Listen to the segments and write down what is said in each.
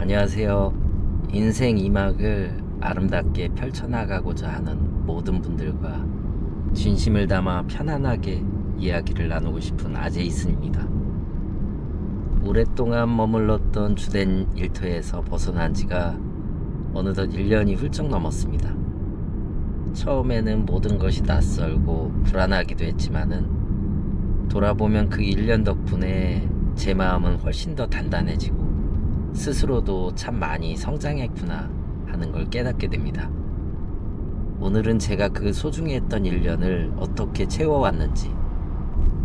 안녕하세요. 인생 2막을 아름답게 펼쳐나가고자 하는 모든 분들과 진심을 담아 편안하게 이야기를 나누고 싶은 아제이슨입니다. 오랫동안 머물렀던 주된 일터에서 벗어난 지가 어느덧 1년이 훌쩍 넘었습니다. 처음에는 모든 것이 낯설고 불안하기도 했지만은 돌아보면 그 1년 덕분에 제 마음은 훨씬 더 단단해지고 스스로도 참 많이 성장했구나 하는 걸 깨닫게 됩니다. 오늘은 제가 그 소중히 했던 1년을 어떻게 채워왔는지,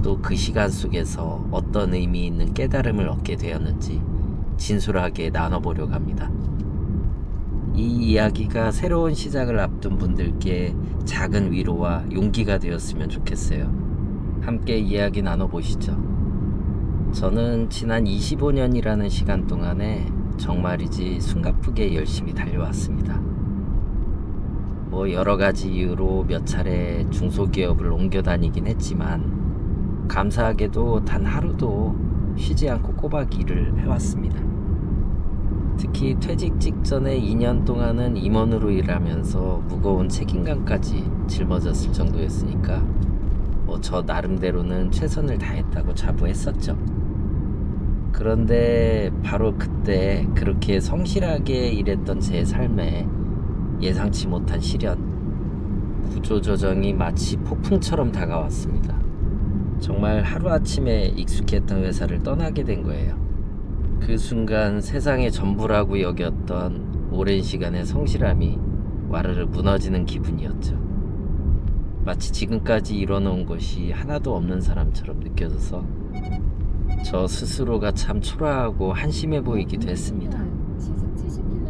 또 그 시간 속에서 어떤 의미 있는 깨달음을 얻게 되었는지 진솔하게 나눠보려고 합니다. 이 이야기가 새로운 시작을 앞둔 분들께 작은 위로와 용기가 되었으면 좋겠어요. 함께 이야기 나눠보시죠. 저는 지난 25년이라는 시간 동안에 정말이지 숨가쁘게 열심히 달려왔습니다. 여러 가지 이유로 몇 차례 중소기업을 옮겨 다니긴 했지만 감사하게도 단 하루도 쉬지 않고 꼬박 일을 해왔습니다. 특히 퇴직 직전에 2년 동안은 임원으로 일하면서 무거운 책임감까지 짊어졌을 정도였으니까 저 나름대로는 최선을 다했다고 자부했었죠. 그런데 바로 그때 그렇게 성실하게 일했던 제 삶에 예상치 못한 시련, 구조조정이 마치 폭풍처럼 다가왔습니다. 정말 하루아침에 익숙했던 회사를 떠나게 된 거예요. 그 순간 세상의 전부라고 여겼던 오랜 시간의 성실함이 와르르 무너지는 기분이었죠. 마치 지금까지 이뤄놓은 것이 하나도 없는 사람처럼 느껴져서 저 스스로가 참 초라하고 한심해 보이기도 했습니다.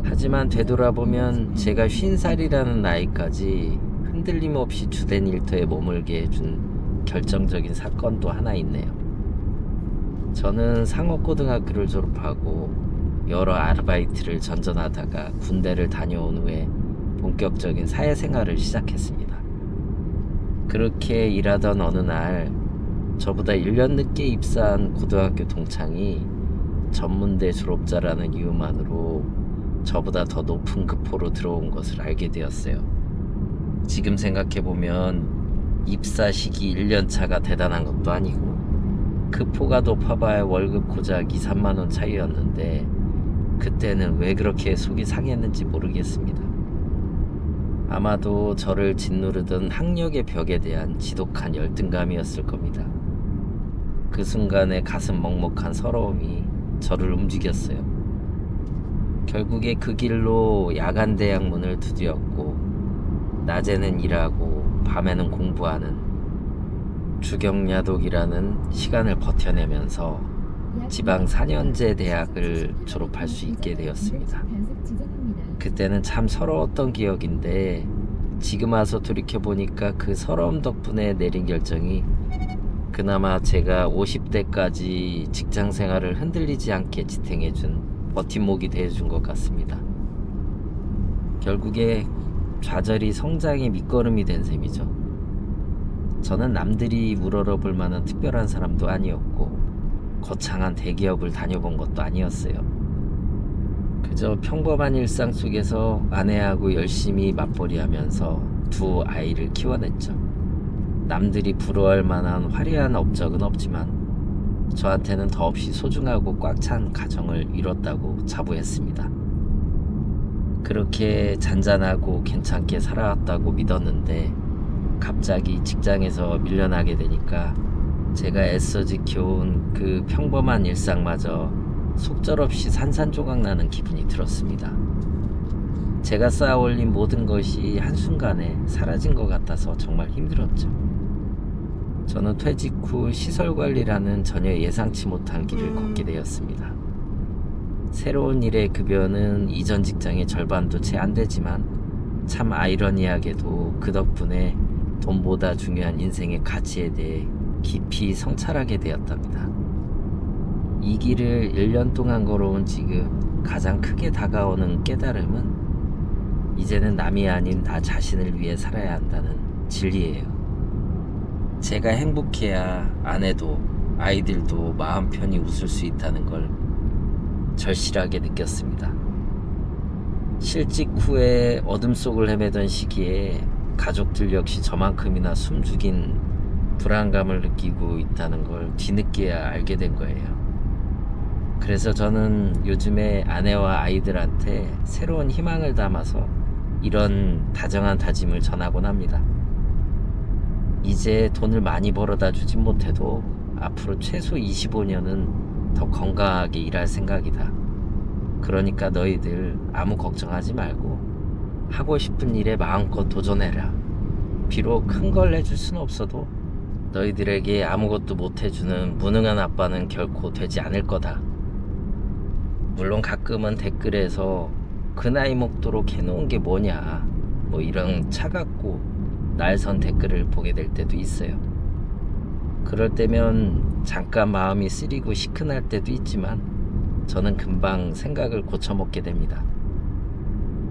하지만 되돌아보면 제가 50살이라는 나이까지 흔들림 없이 주된 일터에 머물게 해준 결정적인 사건도 하나 있네요. 저는 상업고등학교를 졸업하고 여러 아르바이트를 전전하다가 군대를 다녀온 후에 본격적인 사회생활을 시작했습니다. 그렇게 일하던 어느 날 저보다 1년 늦게 입사한 고등학교 동창이 전문대 졸업자라는 이유만으로 저보다 더 높은 급포로 들어온 것을 알게 되었어요. 지금 생각해보면 입사 시기 1년 차가 대단한 것도 아니고 급포가 높아봐야 월급 고작 2, 3만 원 차이였는데 그때는 왜 그렇게 속이 상했는지 모르겠습니다. 아마도 저를 짓누르던 학력의 벽에 대한 지독한 열등감이었을 겁니다. 그 순간에 가슴 먹먹한 서러움이 저를 움직였어요. 결국에 그 길로 야간 대학문을 두드렸고 낮에는 일하고 밤에는 공부하는 주경야독이라는 시간을 버텨내면서 지방 4년제 대학을 졸업할 수 있게 되었습니다. 그때는 참 서러웠던 기억인데 지금 와서 돌이켜보니까 그 서러움 덕분에 내린 결정이 그나마 제가 50대까지 직장 생활을 흔들리지 않게 지탱해준 버팀목이 되어준 것 같습니다. 결국에 좌절이 성장의 밑거름이 된 셈이죠. 저는 남들이 우러러볼 만한 특별한 사람도 아니었고 거창한 대기업을 다녀본 것도 아니었어요. 그저 평범한 일상 속에서 아내하고 열심히 맞벌이하면서 두 아이를 키워냈죠. 남들이 부러워할 만한 화려한 업적은 없지만 저한테는 더없이 소중하고 꽉 찬 가정을 이뤘다고 자부했습니다. 그렇게 잔잔하고 괜찮게 살아왔다고 믿었는데 갑자기 직장에서 밀려나게 되니까 제가 애써 지켜온 그 평범한 일상마저 속절없이 산산조각 나는 기분이 들었습니다. 제가 쌓아올린 모든 것이 한순간에 사라진 것 같아서 정말 힘들었죠. 저는 퇴직 후 시설관리라는 전혀 예상치 못한 길을 걷게 되었습니다. 새로운 일의 급여는 이전 직장의 절반도 채 안 되지만 참 아이러니하게도 그 덕분에 돈보다 중요한 인생의 가치에 대해 깊이 성찰하게 되었답니다. 이 길을 1년 동안 걸어온 지금 가장 크게 다가오는 깨달음은 이제는 남이 아닌 나 자신을 위해 살아야 한다는 진리예요. 제가 행복해야 아내도 아이들도 마음 편히 웃을 수 있다는 걸 절실하게 느꼈습니다. 실직 후에 어둠 속을 헤매던 시기에 가족들 역시 저만큼이나 숨죽인 불안감을 느끼고 있다는 걸 뒤늦게야 알게 된 거예요. 그래서 저는 요즘에 아내와 아이들한테 새로운 희망을 담아서 이런 다정한 다짐을 전하곤 합니다. 이제 돈을 많이 벌어다 주진 못해도 앞으로 최소 25년은 더 건강하게 일할 생각이다. 그러니까 너희들 아무 걱정하지 말고 하고 싶은 일에 마음껏 도전해라. 비록 큰 걸 해줄 수는 없어도 너희들에게 아무것도 못 해주는 무능한 아빠는 결코 되지 않을 거다. 물론 가끔은 댓글에서 그 나이 먹도록 해놓은 게 뭐냐 뭐 이런 차갑고 날선 댓글을 보게 될 때도 있어요. 그럴 때면 잠깐 마음이 쓰리고 시큰할 때도 있지만 저는 금방 생각을 고쳐먹게 됩니다.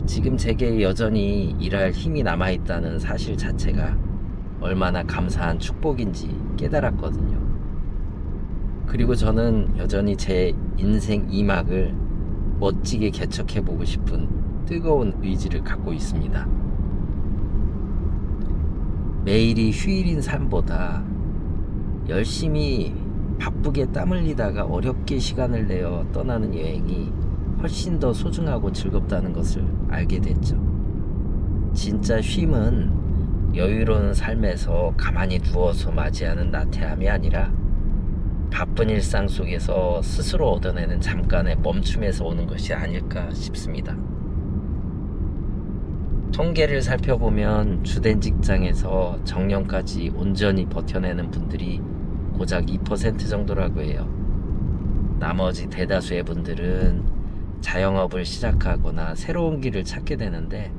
지금 제게 여전히 일할 힘이 남아있다는 사실 자체가 얼마나 감사한 축복인지 깨달았거든요. 그리고 저는 여전히 제 인생 2막을 멋지게 개척해보고 싶은 뜨거운 의지를 갖고 있습니다. 매일이 휴일인 삶보다 열심히 바쁘게 땀 흘리다가 어렵게 시간을 내어 떠나는 여행이 훨씬 더 소중하고 즐겁다는 것을 알게 됐죠. 진짜 쉼은 여유로운 삶에서 가만히 누워서 맞이하는 나태함이 아니라 바쁜 일상 속에서 스스로 얻어내는 잠깐의 멈춤에서 오는 것이 아닐까 싶습니다. 통계를 살펴보면 주된 직장에서 정년까지 온전히 버텨내는 분들이 고작 2% 정도라고 해요. 나머지 대다수의 분들은 자영업을 시작하거나 새로운 길을 찾게 되는데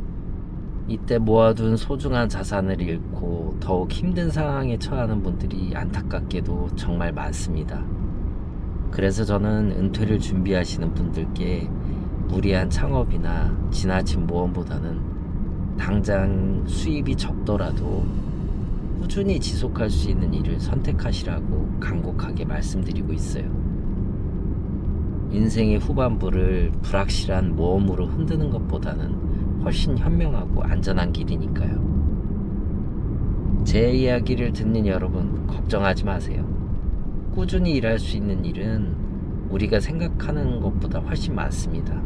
이때 모아둔 소중한 자산을 잃고 더욱 힘든 상황에 처하는 분들이 안타깝게도 정말 많습니다. 그래서 저는 은퇴를 준비하시는 분들께 무리한 창업이나 지나친 모험보다는 당장 수입이 적더라도 꾸준히 지속할 수 있는 일을 선택하시라고 간곡하게 말씀드리고 있어요. 인생의 후반부를 불확실한 모험으로 흔드는 것보다는 훨씬 현명하고 안전한 길이니까요. 제 이야기를 듣는 여러분, 걱정하지 마세요. 꾸준히 일할 수 있는 일은 우리가 생각하는 것보다 훨씬 많습니다.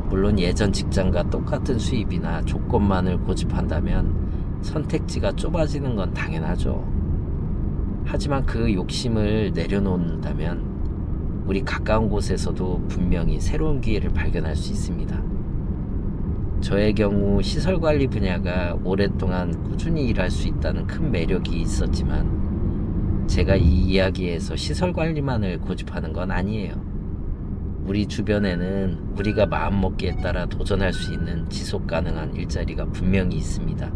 물론 예전 직장과 똑같은 수입이나 조건만을 고집한다면 선택지가 좁아지는 건 당연하죠. 하지만 그 욕심을 내려놓는다면 우리 가까운 곳에서도 분명히 새로운 기회를 발견할 수 있습니다. 저의 경우 시설관리 분야가 오랫동안 꾸준히 일할 수 있다는 큰 매력이 있었지만 제가 이 이야기에서 시설관리만을 고집하는 건 아니에요. 우리 주변에는 우리가 마음먹기에 따라 도전할 수 있는 지속 가능한 일자리가 분명히 있습니다.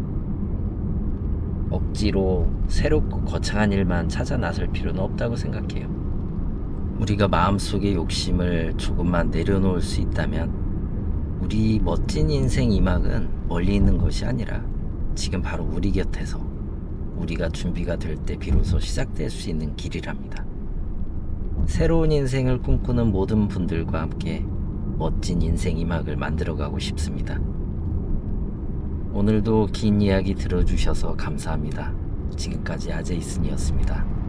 억지로 새롭고 거창한 일만 찾아 나설 필요는 없다고 생각해요. 우리가 마음속의 욕심을 조금만 내려놓을 수 있다면 우리 멋진 인생 2막은 멀리 있는 것이 아니라 지금 바로 우리 곁에서 우리가 준비가 될 때 비로소 시작될 수 있는 길이랍니다. 새로운 인생을 꿈꾸는 모든 분들과 함께 멋진 인생 2막을 만들어가고 싶습니다. 오늘도 긴 이야기 들어주셔서 감사합니다. 지금까지 아제이슨이었습니다.